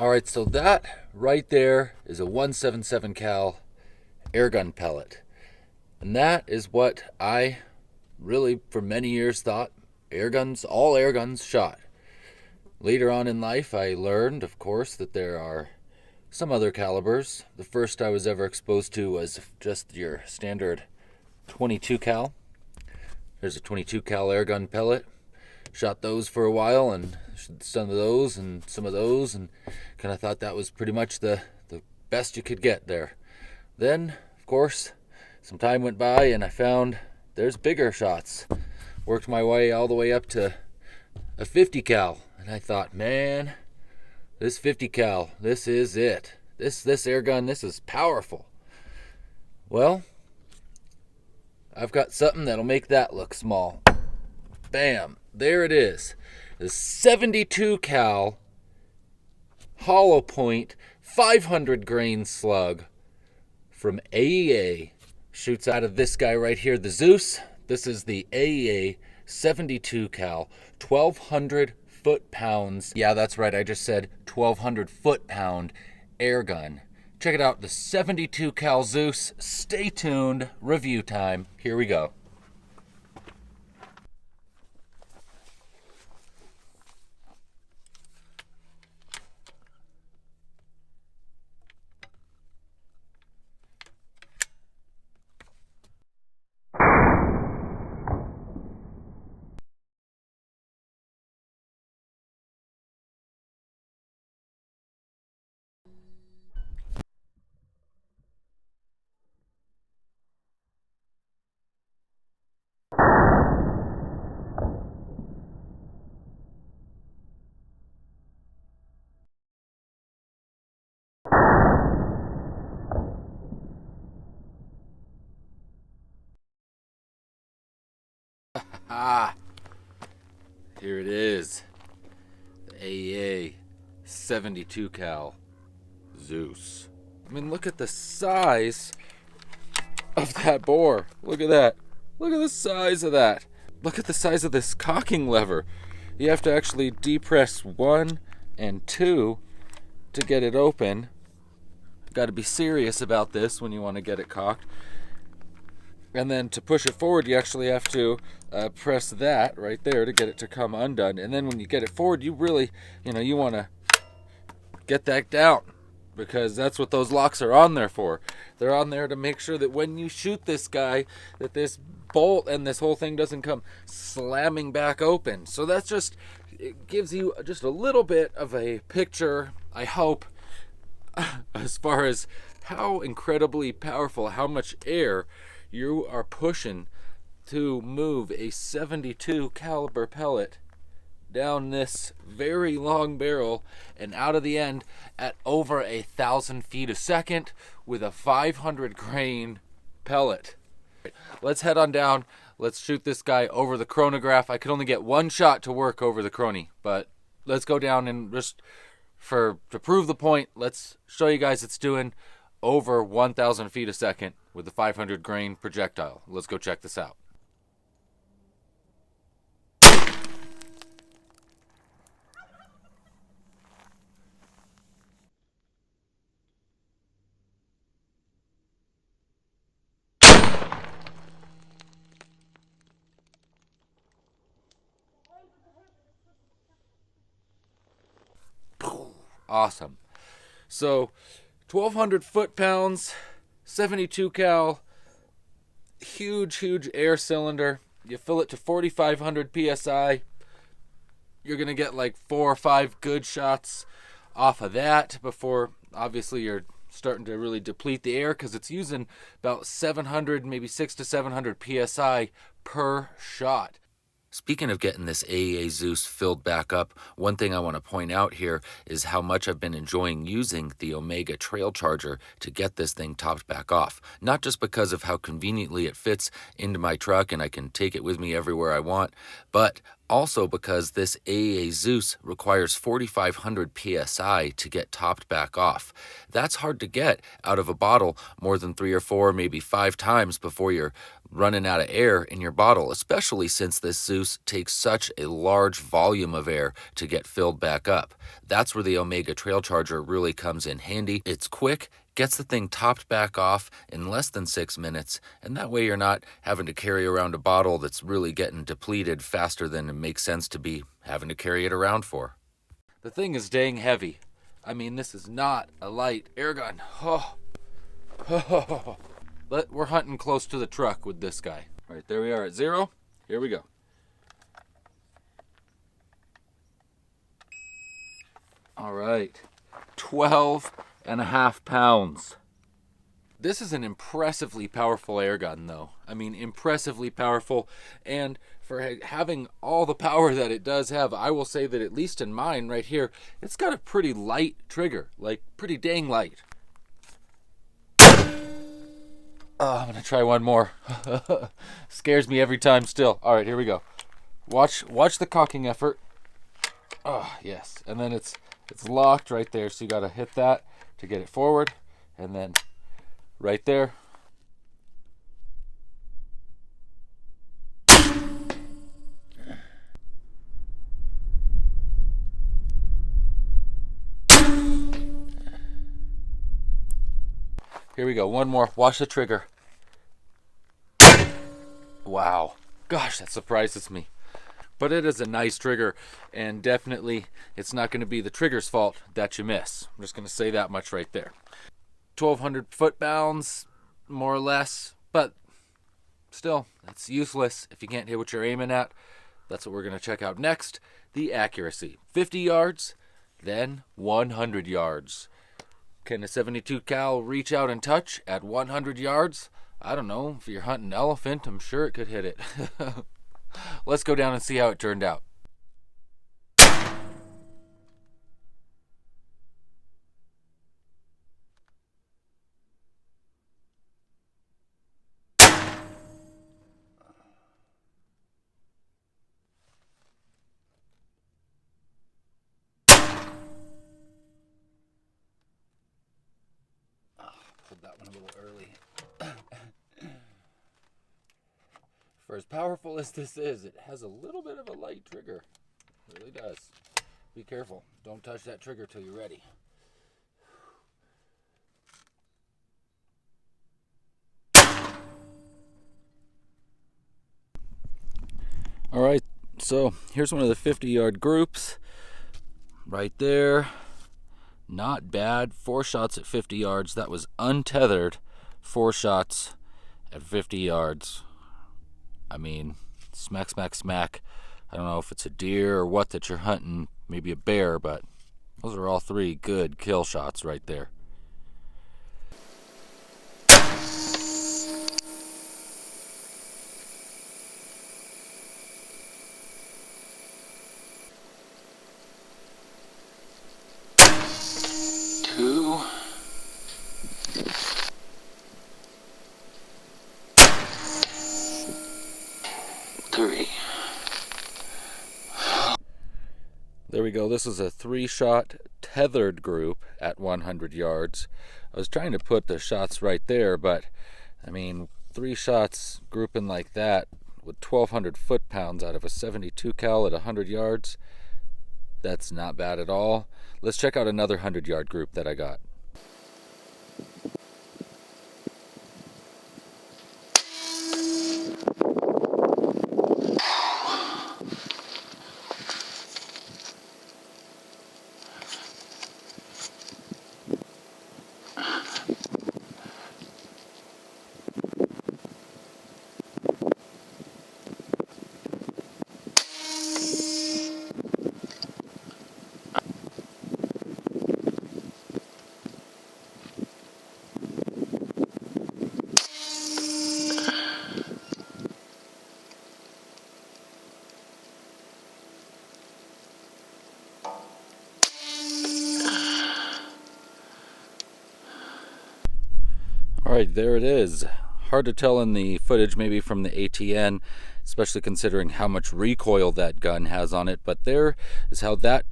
All right, so that right there is a 177 cal airgun pellet. And that is what I really for many years thought all airguns shot. Later on in life, I learned, of course, that there are some other calibers. The first I was ever exposed to was just your standard 22 cal. There's a 22 cal airgun pellet. Shot those for a while and some of those and kind of thought that was pretty much the best you could get there. Then, of course, some time went by and I found there's bigger shots. Worked my way all the way up to a 50 cal and I thought, man, this 50 cal, this is it. This airgun, this is powerful. Well, I've got something that'll make that look small. Bam, there it is. The 72 cal hollow point 500 grain slug from AEA. Shoots out of this guy right here, the Zeus. This is the AEA 72 cal 1200 foot-pounds. Yeah, that's right, I just said 1200 foot-pound airgun. Check it out, the 72 cal Zeus. Stay tuned, review time. Here we go. Ah, here it is. The AEA 72 cal Zeus. I mean, look at the size of that bore. Look at that. Look at the size of that. Look at the size of this cocking lever. You have to actually depress 1 and 2 to get it open. Got to be serious about this when you want to get it cocked. And then to push it forward, you actually have to press that right there to get it to come undone. And then when you get it forward, you really, you want to get that down, because that's what those locks are on there for. They're on there to make sure that when you shoot this guy, that this bolt and this whole thing doesn't come slamming back open. So that's just, it gives you just a little bit of a picture, I hope, as far as how incredibly powerful, how much air you are pushing to move a 72 caliber pellet down this very long barrel and out of the end at over 1,000 feet a second with a 500 grain pellet. Let's head on down. Let's shoot this guy over the chronograph. I could only get one shot to work over the chrony, but let's go down and just to prove the point, let's show you guys it's doing over 1,000 feet a second with the 500 grain projectile. Let's go check this out. Awesome. So 1,200 foot-pounds, 72 cal, huge air cylinder. You fill it to 4,500 psi. You're going to get like 4 or 5 good shots off of that before, obviously, you're starting to really deplete the air, because it's using about 700, maybe 600 to 700 psi per shot. Speaking of getting this AEA Zeus filled back up, one thing I want to point out here is how much I've been enjoying using the Omega Trail Charger to get this thing topped back off. Not just because of how conveniently it fits into my truck and I can take it with me everywhere I want, but Also because this AEA Zeus requires 4,500 psi to get topped back off. That's hard to get out of a bottle more than 3 or 4, maybe 5 times before you're running out of air in your bottle, especially since this Zeus takes such a large volume of air to get filled back up. That's where the Omega Trail Charger really comes in handy. It's quick, gets the thing topped back off in less than 6 minutes, and that way you're not having to carry around a bottle that's really getting depleted faster than it makes sense to be having to carry it around for. The thing is dang heavy. I mean, this is not a light airgun. We're hunting close to the truck with this guy. All right, there we are at 0. Here we go. All right, 12.5 pounds. This is an impressively powerful airgun, though. I mean, impressively powerful. And for having all the power that it does have, I will say that at least in mine right here, it's got a pretty light trigger. Like, pretty dang light. Oh, I'm going to try one more. Scares me every time still. All right, here we go. Watch the cocking effort. Oh, yes. And then it's locked right there, so you got to hit that to get it forward. And then right there. Here we go. One more. Watch the trigger. Wow. Gosh, that surprises me. But it is a nice trigger, and definitely it's not going to be the trigger's fault that you miss. I'm just going to say that much right there. 1,200 foot-pounds, more or less, but still, that's useless if you can't hit what you're aiming at. That's what we're going to check out next, the accuracy. 50 yards, then 100 yards. Can a 72 cal reach out and touch at 100 yards? I don't know. If you're hunting elephant, I'm sure it could hit it. Let's go down and see how it turned out. Pulled that one a little early. For as powerful as this is, it has a little bit of a light trigger. It really does. Be careful. Don't touch that trigger till you're ready. All right, so here's one of the 50-yard groups. Right there. Not bad. 4 shots at 50 yards. That was untethered. 4 shots at 50 yards. I mean, smack, smack, smack. I don't know if it's a deer or what that you're hunting. Maybe a bear, but those are all 3 good kill shots right there. Two. 3. There we go. This is a 3-shot tethered group at 100 yards. I was trying to put the shots right there, but I mean, 3 shots grouping like that with 1,200 foot-pounds out of a 72 cal at 100 yards, that's not bad at all. Let's check out another 100-yard group that I got. All right, there it is. Hard to tell in the footage, maybe from the ATN. especially considering how much recoil that gun has on it. But there is how that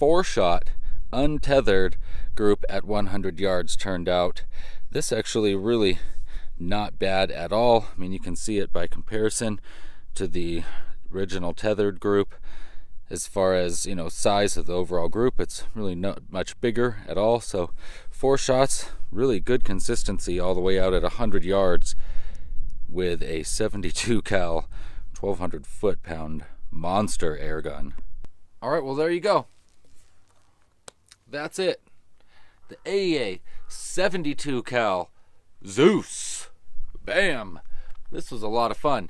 4-shot untethered group at 100 yards turned out. This actually really not bad at all. I mean, you can see it by comparison to the original tethered group. As far as, you know, size of the overall group, it's really not much bigger at all. So 4 shots, really good consistency all the way out at 100 yards with a 72 cal 1200 foot-pound monster air gun. All right, well, there you go. That's it. The AEA 72 cal Zeus. Bam. This was a lot of fun.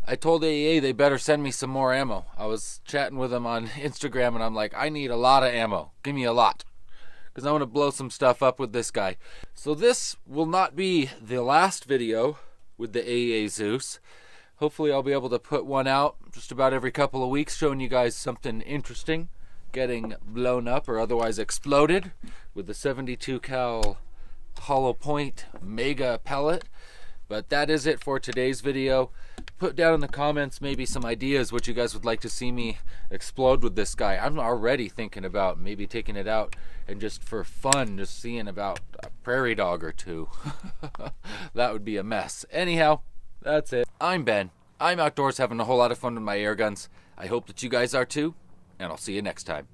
I told AEA they better send me some more ammo. I was chatting with them on Instagram and I'm like, I need a lot of ammo. Give me a lot. Because I want to blow some stuff up with this guy. So this will not be the last video with the AEA Zeus. Hopefully I'll be able to put one out just about every couple of weeks showing you guys something interesting getting blown up or otherwise exploded with the 72 cal hollow point mega pellet. But that is it for today's video. Put down in the comments maybe some ideas what you guys would like to see me explode with this guy. I'm already thinking about maybe taking it out and just for fun, just seeing about a prairie dog or two. That would be a mess. Anyhow, that's it. I'm Ben. I'm outdoors having a whole lot of fun with my air guns. I hope that you guys are too, and I'll see you next time.